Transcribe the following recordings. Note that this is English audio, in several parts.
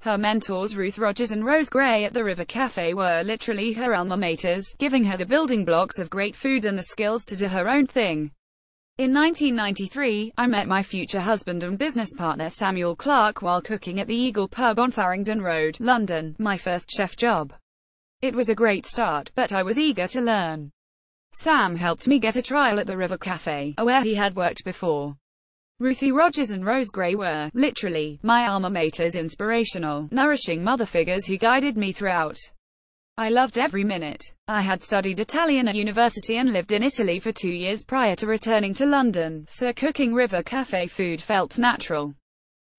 Her mentors Ruth Rogers and Rose Gray at the River Cafe were literally her alma maters, giving her the building blocks of great food and the skills to do her own thing. In 1993, I met my future husband and business partner Samuel Clark while cooking at the Eagle Pub on Farringdon Road, London, my first chef job. It was a great start, but I was eager to learn. Sam helped me get a trial at the River Cafe, where he had worked before. Ruthie Rogers and Rose Gray were, literally, my alma maters, inspirational, nourishing mother figures who guided me throughout. I loved every minute. I had studied Italian at university and lived in Italy for 2 years prior to returning to London, so cooking River Cafe food felt natural.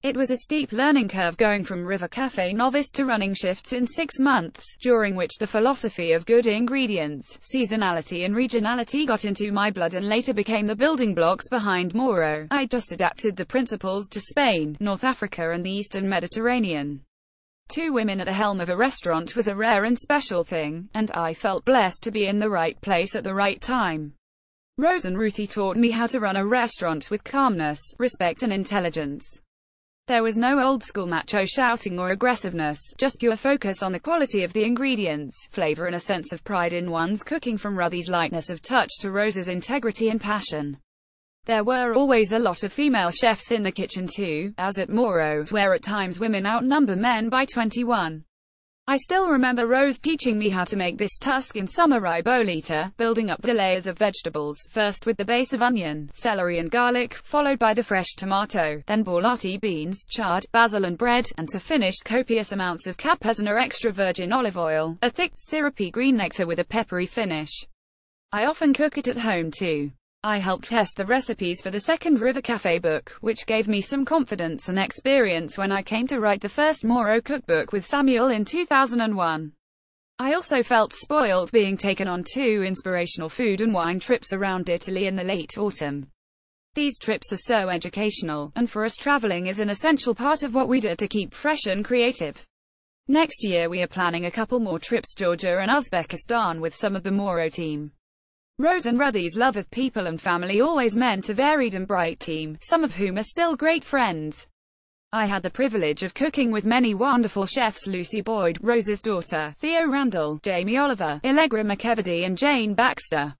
It was a steep learning curve going from River Cafe novice to running shifts in 6 months, during which the philosophy of good ingredients, seasonality and regionality got into my blood and later became the building blocks behind Moro. I just adapted the principles to Spain, North Africa and the Eastern Mediterranean. 2 women at the helm of a restaurant was a rare and special thing, and I felt blessed to be in the right place at the right time. Rose and Ruthie taught me how to run a restaurant with calmness, respect and intelligence. There was no old-school macho shouting or aggressiveness, just pure focus on the quality of the ingredients, flavor and a sense of pride in one's cooking, from Ruthie's lightness of touch to Rose's integrity and passion. There were always a lot of female chefs in the kitchen too, as at Moro, where at times women outnumber men by 21. I still remember Rose teaching me how to make this Tuscan samurai bolita, building up the layers of vegetables, first with the base of onion, celery and garlic, followed by the fresh tomato, then borlotti beans, chard, basil and bread, and to finish, copious amounts of capsaicin extra virgin olive oil, a thick, syrupy green nectar with a peppery finish. I often cook it at home too. I helped test the recipes for the second River Cafe book, which gave me some confidence and experience when I came to write the first Moro cookbook with Samuel in 2001. I also felt spoiled being taken on 2 inspirational food and wine trips around Italy in the late autumn. These trips are so educational, and for us traveling is an essential part of what we do to keep fresh and creative. Next year we are planning a couple more trips, Georgia and Uzbekistan, with some of the Moro team. Rose and Ruthie's love of people and family always meant a varied and bright team, some of whom are still great friends. I had the privilege of cooking with many wonderful chefs: Lucy Boyd, Rose's daughter, Theo Randall, Jamie Oliver, Allegra McEvedy and Jane Baxter.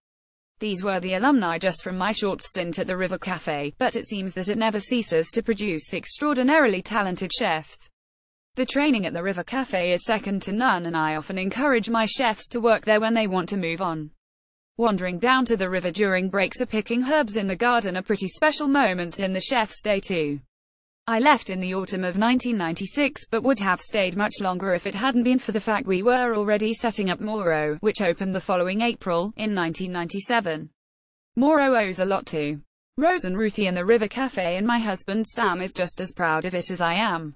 These were the alumni just from my short stint at the River Cafe, but it seems that it never ceases to produce extraordinarily talented chefs. The training at the River Cafe is second to none, and I often encourage my chefs to work there when they want to move on. Wandering down to the river during breaks or picking herbs in the garden are pretty special moments in the chef's day too. I left in the autumn of 1996, but would have stayed much longer if it hadn't been for the fact we were already setting up Moro, which opened the following April, in 1997. Moro owes a lot to Rose and Ruthie and the River Cafe, and my husband Sam is just as proud of it as I am.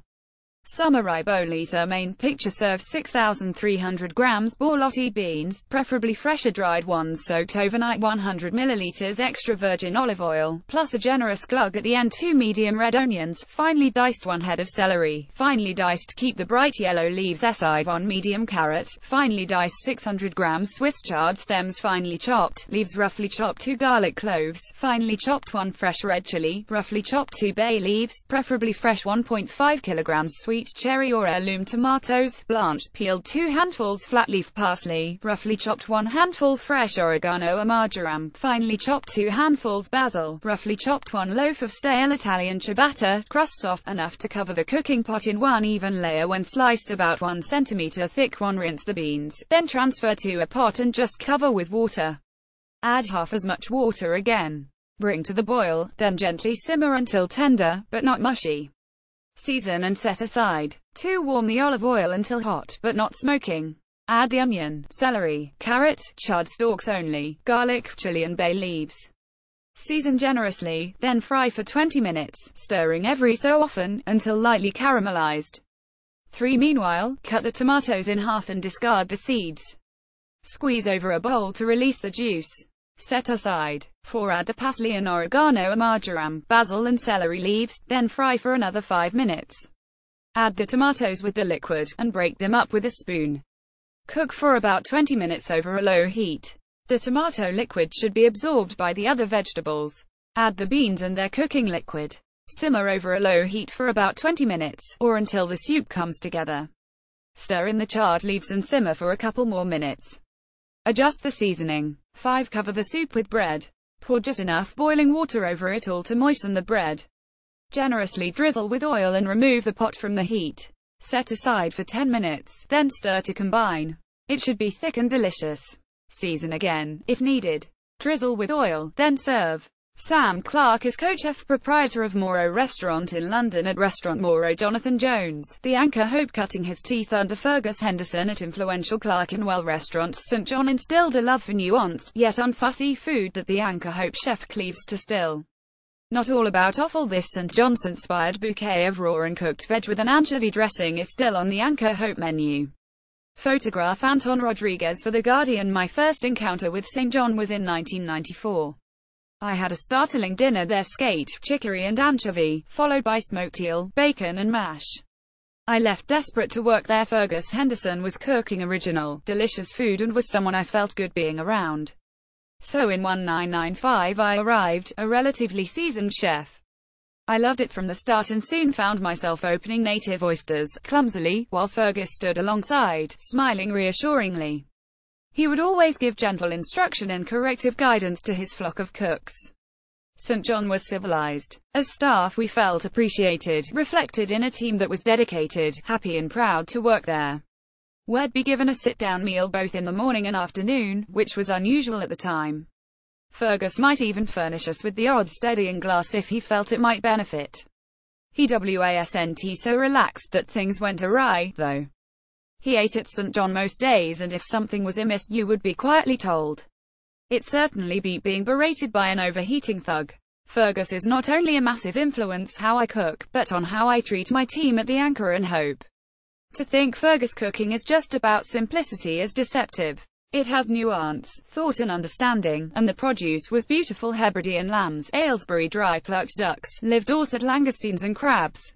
Samurai bolita main picture serves 6,300 grams borlotti beans, preferably fresher dried ones soaked overnight, 100 milliliters extra virgin olive oil, plus a generous glug at the end, 2 medium red onions, finely diced, 1 head of celery, finely diced, keep the bright yellow leaves aside, 1 medium carrot, finely diced, 600 grams Swiss chard stems finely chopped, leaves roughly chopped, 2 garlic cloves, finely chopped, 1 fresh red chili, roughly chopped, 2 bay leaves, preferably fresh, 1.5 kilograms sweet cherry or heirloom tomatoes, blanched, peeled, 2 handfuls flat leaf parsley, roughly chopped, 1 handful fresh oregano or marjoram, finely chopped, 2 handfuls basil, roughly chopped, 1 loaf of stale Italian ciabatta, crust soft enough to cover the cooking pot in 1 even layer when sliced, about 1 centimeter thick. 1 rinse the beans, then transfer to a pot and just cover with water. Add half as much water again. Bring to the boil, then gently simmer until tender, but not mushy. Season and set aside. 2. Warm the olive oil until hot, but not smoking. Add the onion, celery, carrot, chard stalks only, garlic, chili and bay leaves. Season generously, then fry for 20 minutes, stirring every so often, until lightly caramelized. 3. Meanwhile, cut the tomatoes in half and discard the seeds. Squeeze over a bowl to release the juice. Set aside. 4. Add the parsley and oregano, marjoram, basil and celery leaves, then fry for another 5 minutes. Add the tomatoes with the liquid, and break them up with a spoon. Cook for about 20 minutes over a low heat. The tomato liquid should be absorbed by the other vegetables. Add the beans and their cooking liquid. Simmer over a low heat for about 20 minutes, or until the soup comes together. Stir in the charred leaves and simmer for a couple more minutes. Adjust the seasoning. 5. Cover the soup with bread. Pour just enough boiling water over it all to moisten the bread. Generously drizzle with oil and remove the pot from the heat. Set aside for 10 minutes, then stir to combine. It should be thick and delicious. Season again, if needed. Drizzle with oil, then serve. Sam Clark is co-chef proprietor of Moro Restaurant in London. At Restaurant Moro, Jonathan Jones, the anchor hope, cutting his teeth under Fergus Henderson at influential Clerkenwell restaurant St John, instilled a love for nuanced, yet unfussy food that the anchor hope chef cleaves to still. Not all about offal. This St John's-inspired bouquet of raw and cooked veg with an anchovy dressing is still on the anchor hope menu. Photograph Anton Rodriguez for The Guardian. My first encounter with St John was in 1994. I had a startling dinner there: skate, chicory and anchovy, followed by smoked eel, bacon and mash. I left desperate to work there. Fergus Henderson was cooking original, delicious food and was someone I felt good being around. So in 1995 I arrived, a relatively seasoned chef. I loved it from the start and soon found myself opening native oysters, clumsily, while Fergus stood alongside, smiling reassuringly. He would always give gentle instruction and corrective guidance to his flock of cooks. St John was civilized. As staff we felt appreciated, reflected in a team that was dedicated, happy and proud to work there. We'd be given a sit-down meal both in the morning and afternoon, which was unusual at the time. Fergus might even furnish us with the odd steadying glass if he felt it might benefit. He wasn't so relaxed that things went awry, though. He ate at St John most days, and if something was amiss, you would be quietly told. It certainly beat being berated by an overheating thug. Fergus is not only a massive influence how I cook, but on how I treat my team at the Anchor and Hope. To think Fergus cooking is just about simplicity is deceptive. It has nuance, thought and understanding, and the produce was beautiful Hebridean lambs, Aylesbury dry-plucked ducks, live Dorset langoustines and crabs.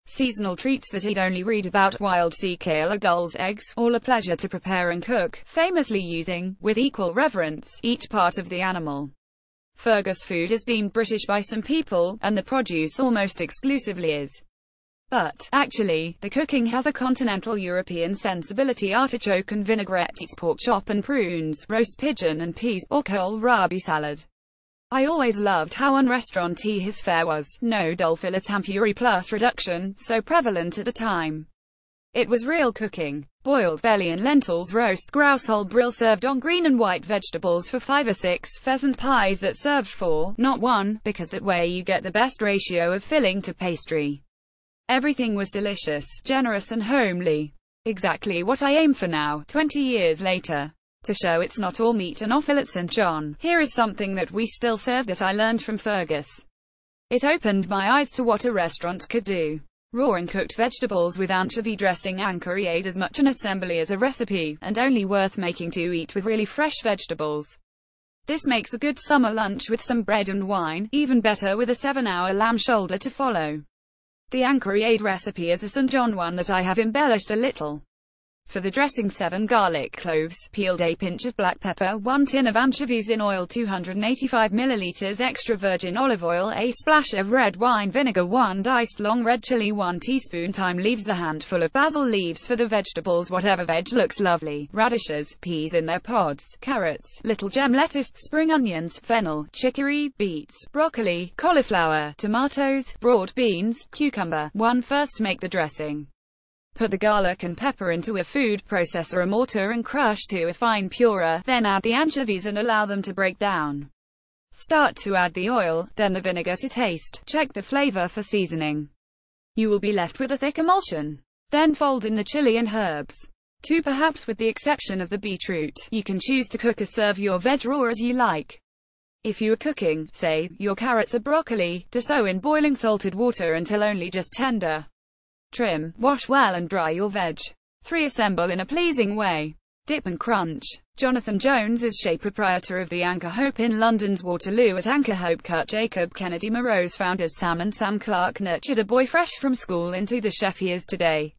Seasonal treats that he'd only read about, wild sea kale or gull's eggs, all a pleasure to prepare and cook, famously using, with equal reverence, each part of the animal. Fergus food is deemed British by some people, and the produce almost exclusively is. But, actually, the cooking has a continental European sensibility. Artichoke and vinaigrette, pork chop and prunes, roast pigeon and peas, or kohlrabi salad. I always loved how un-restaurant-y his fare was, no dull filler tempura plus reduction, so prevalent at the time. It was real cooking. Boiled belly and lentils, roast grouse whole brill served on green and white vegetables for 5 or 6, pheasant pies that served 4, not 1, because that way you get the best ratio of filling to pastry. Everything was delicious, generous and homely. Exactly what I aim for now, 20 years later. To show it's not all meat and offal at St John, here is something that we still serve that I learned from Fergus. It opened my eyes to what a restaurant could do. Raw and cooked vegetables with anchovy dressing. Anchor aid as much an assembly as a recipe, and only worth making to eat with really fresh vegetables. This makes a good summer lunch with some bread and wine, even better with a 7-hour lamb shoulder to follow. The Anchor aid recipe is a St John one that I have embellished a little. For the dressing, 7 garlic cloves, peeled, a pinch of black pepper, 1 tin of anchovies in oil, 285 milliliters extra virgin olive oil, a splash of red wine vinegar, 1 diced long red chili, 1 teaspoon thyme leaves, a handful of basil leaves for the vegetables, whatever veg looks lovely, radishes, peas in their pods, carrots, little gem lettuce, spring onions, fennel, chicory, beets, broccoli, cauliflower, tomatoes, broad beans, cucumber. 1. First make the dressing. Put the garlic and pepper into a food processor or mortar and crush to a fine puree, then add the anchovies and allow them to break down. Start to add the oil, then the vinegar to taste. Check the flavor for seasoning. You will be left with a thick emulsion. Then fold in the chili and herbs. 2. Perhaps with the exception of the beetroot, you can choose to cook or serve your veg raw as you like. If you are cooking, say, your carrots or broccoli, do so in boiling salted water until only just tender. Trim, wash well and dry your veg. 3. Assemble in a pleasing way. Dip and crunch. Jonathan Jones is chef proprietor of the Anchor Hope in London's Waterloo. At Anchor Hope, cut Jacob Kennedy Moreau's founders Sam and Sam Clark nurtured a boy fresh from school into the chef he is today.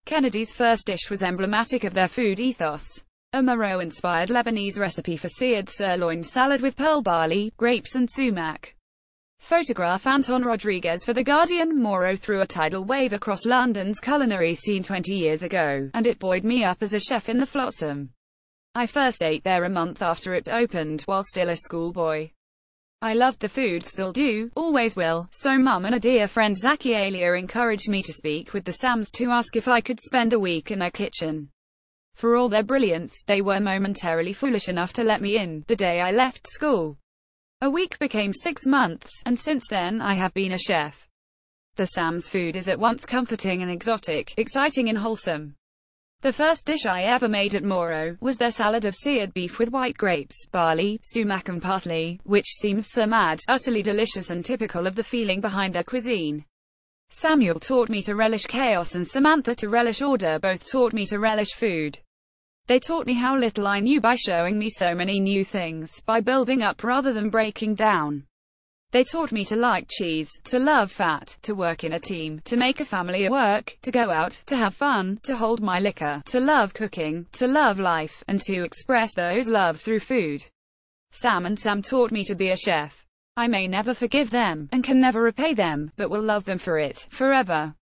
Kennedy's first dish was emblematic of their food ethos. A Moreau-inspired Lebanese recipe for seared sirloin salad with pearl barley, grapes and sumac. Photograph Anton Rodriguez for The Guardian. Moro threw a tidal wave across London's culinary scene 20 years ago, and it buoyed me up as a chef in the Flotsam. I first ate there a month after it opened, while still a schoolboy. I loved the food, still do, always will, so Mum and a dear friend Zaki Alia encouraged me to speak with the Sams to ask if I could spend a week in their kitchen. For all their brilliance, they were momentarily foolish enough to let me in, the day I left school. A week became 6 months, and since then I have been a chef. The Sams' food is at once comforting and exotic, exciting and wholesome. The first dish I ever made at Moro was their salad of seared beef with white grapes, barley, sumac and parsley, which seems so mad, utterly delicious and typical of the feeling behind their cuisine. Samuel taught me to relish chaos and Samantha to relish order. Both taught me to relish food. They taught me how little I knew by showing me so many new things, by building up rather than breaking down. They taught me to like cheese, to love fat, to work in a team, to make a family at work, to go out, to have fun, to hold my liquor, to love cooking, to love life, and to express those loves through food. Sam and Sam taught me to be a chef. I may never forgive them, and can never repay them, but will love them for it, forever.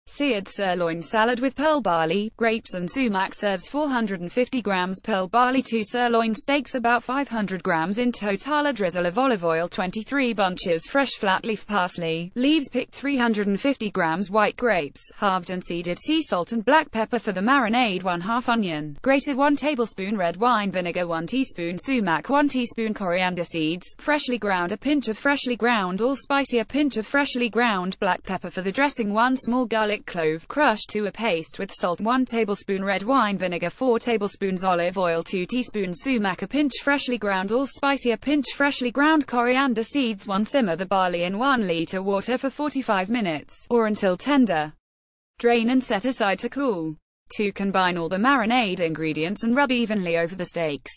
Seared sirloin salad with pearl barley, grapes and sumac serves 450 grams pearl barley, 2 sirloin steaks about 500 grams in total, a drizzle of olive oil, 23 bunches fresh flat leaf parsley, leaves picked, 350 grams white grapes, halved and seeded sea salt and black pepper for the marinade, 1/2 onion, grated 1 tablespoon red wine vinegar, 1 teaspoon sumac, 1 teaspoon coriander seeds, freshly ground, a pinch of freshly ground allspice, a pinch of freshly ground black pepper for the dressing, 1 small garlic clove crushed to a paste with salt, 1 tablespoon red wine vinegar, 4 tablespoons olive oil, 2 teaspoons sumac, a pinch freshly ground allspice, a pinch freshly ground coriander seeds, 1 simmer the barley in 1 liter water for 45 minutes, or until tender. Drain and set aside to cool. 2 combine all the marinade ingredients and rub evenly over the steaks.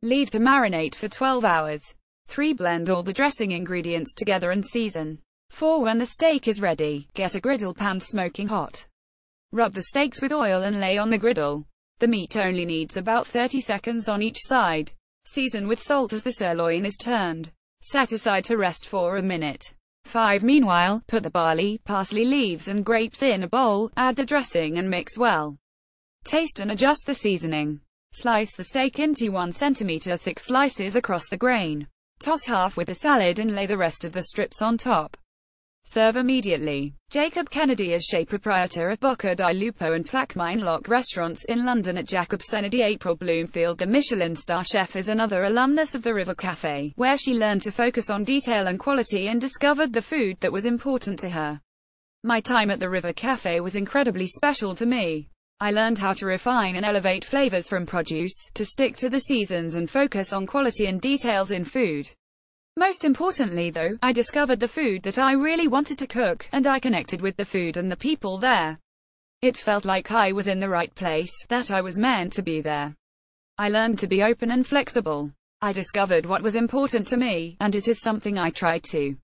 Leave to marinate for 12 hours. 3 blend all the dressing ingredients together and season. 4 when the steak is ready, get a griddle pan smoking hot. Rub the steaks with oil and lay on the griddle. The meat only needs about 30 seconds on each side. Season with salt as the sirloin is turned. Set aside to rest for a minute. 5 Meanwhile, put the barley, parsley leaves and grapes in a bowl, add the dressing and mix well. Taste and adjust the seasoning. Slice the steak into 1 centimeter thick slices across the grain. Toss half with the salad and lay the rest of the strips on top. Serve immediately. Jacob Kennedy is chef proprietor at Bocca di Lupo and Plaquemine Lock restaurants in London at Jacob Kennedy. April Bloomfield, the Michelin star chef, is another alumnus of the River Cafe, where she learned to focus on detail and quality and discovered the food that was important to her. My time at the River Cafe was incredibly special to me. I learned how to refine and elevate flavors from produce, to stick to the seasons and focus on quality and details in food. Most importantly though, I discovered the food that I really wanted to cook, and I connected with the food and the people there. It felt like I was in the right place, that I was meant to be there. I learned to be open and flexible. I discovered what was important to me, and it is something I try to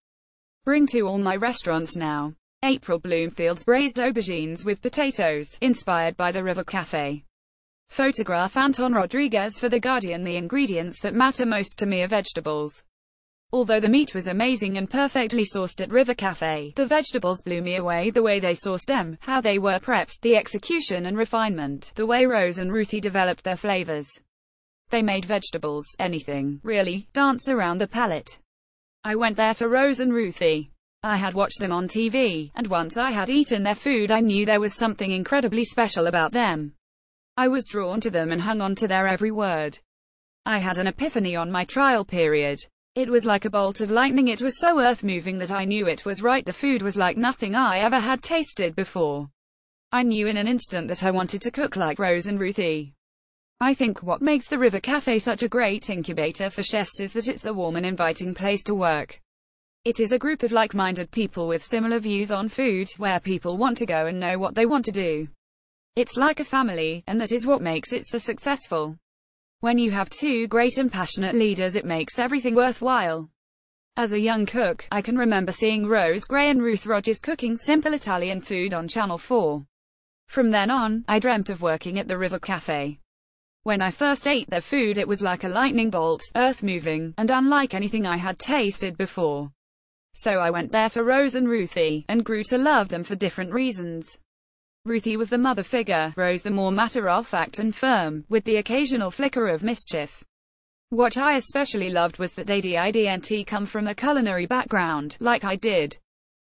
bring to all my restaurants now. April Bloomfield's braised aubergines with potatoes, inspired by the River Cafe. Photograph Anton Rodriguez for The Guardian. The ingredients that matter most to me are vegetables. Although the meat was amazing and perfectly sourced at River Cafe, the vegetables blew me away. The way they sourced them, how they were prepped, the execution and refinement, the way Rose and Ruthie developed their flavors. They made vegetables, anything, really, dance around the palate. I went there for Rose and Ruthie. I had watched them on TV, and once I had eaten their food I knew there was something incredibly special about them. I was drawn to them and hung on to their every word. I had an epiphany on my trial period. It was like a bolt of lightning. It was so earth-moving that I knew it was right. The food was like nothing I ever had tasted before. I knew in an instant that I wanted to cook like Rose and Ruthie. I think what makes the River Cafe such a great incubator for chefs is that it's a warm and inviting place to work. It is a group of like-minded people with similar views on food, where people want to go and know what they want to do. It's like a family, and that is what makes it so successful. When you have 2 great and passionate leaders, it makes everything worthwhile. As a young cook, I can remember seeing Rose Gray and Ruth Rogers cooking simple Italian food on Channel 4. From then on, I dreamt of working at the River Cafe. When I first ate their food, it was like a lightning bolt, earth-moving, and unlike anything I had tasted before. So I went there for Rose and Ruthie, and grew to love them for different reasons. Ruthie was the mother figure, Rose the more matter-of-fact and firm, with the occasional flicker of mischief. What I especially loved was that they didn't come from a culinary background, like I did.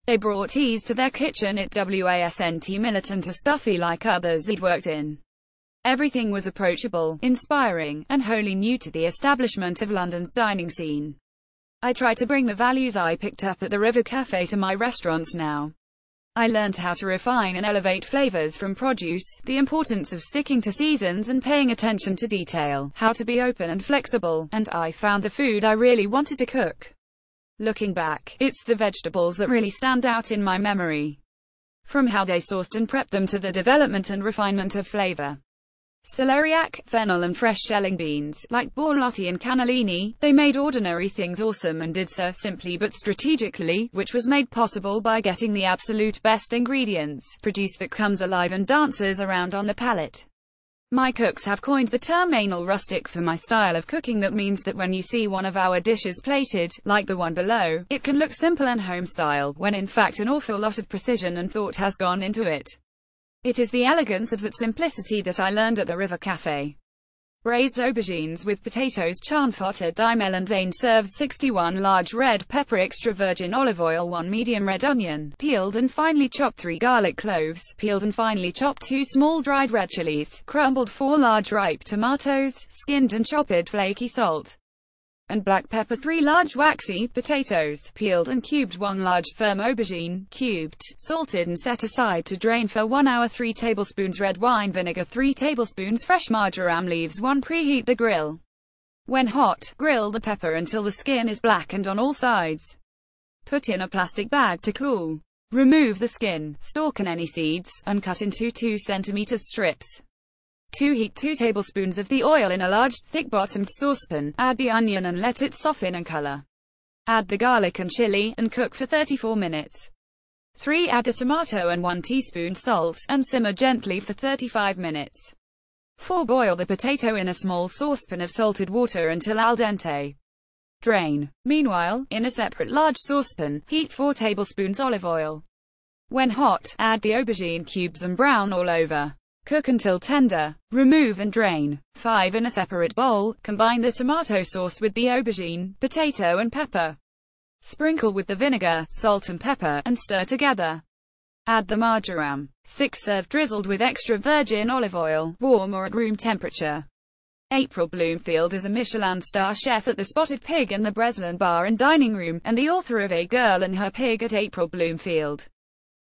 They brought ease to their kitchen. It wasn't militant or stuffy like others I'd worked in. Everything was approachable, inspiring, and wholly new to the establishment of London's dining scene. I try to bring the values I picked up at the River Cafe to my restaurants now. I learned how to refine and elevate flavors from produce, the importance of sticking to seasons and paying attention to detail, how to be open and flexible, and I found the food I really wanted to cook. Looking back, it's the vegetables that really stand out in my memory. From how they sourced and prepped them to the development and refinement of flavor. Celeriac, fennel and fresh shelling beans, like borlotti and cannellini, they made ordinary things awesome and did so simply but strategically, which was made possible by getting the absolute best ingredients, produce that comes alive and dances around on the palate. My cooks have coined the term anal rustic for my style of cooking. That means that when you see one of our dishes plated, like the one below, it can look simple and home-style, when in fact an awful lot of precision and thought has gone into it. It is the elegance of that simplicity that I learned at the River Cafe. Braised aubergines with potatoes, Chanfort di melanzane serves 61 large red pepper, extra virgin olive oil, 1 medium red onion, peeled and finely chopped, 3 garlic cloves, peeled and finely chopped, 2 small dried red chilies, crumbled 4 large ripe tomatoes, skinned and chopped, flaky salt and black pepper, 3 large waxy potatoes, peeled and cubed, 1 large firm aubergine, cubed, salted and set aside to drain for 1 hour, 3 tablespoons red wine vinegar, 3 tablespoons fresh marjoram leaves, 1 preheat the grill. When hot, grill the pepper until the skin is blackened on all sides. Put in a plastic bag to cool. Remove the skin, stalk and any seeds, and cut into 2 cm strips. Heat 2 tablespoons of the oil in a large, thick-bottomed saucepan, add the onion and let it soften and color. Add the garlic and chili, and cook for 34 minutes. 3. Add the tomato and 1 teaspoon salt, and simmer gently for 35 minutes. 4. Boil the potato in a small saucepan of salted water until al dente. Drain. Meanwhile, in a separate large saucepan, heat 4 tablespoons olive oil. When hot, add the aubergine cubes and brown all over. Cook until tender. Remove and drain. 5. In a separate bowl, combine the tomato sauce with the aubergine, potato and pepper. Sprinkle with the vinegar, salt and pepper, and stir together. Add the marjoram. 6. Serve drizzled with extra virgin olive oil, warm or at room temperature. April Bloomfield is a Michelin star chef at the Spotted Pig and the Breslin Bar and Dining Room, and the author of A Girl and Her Pig at April Bloomfield.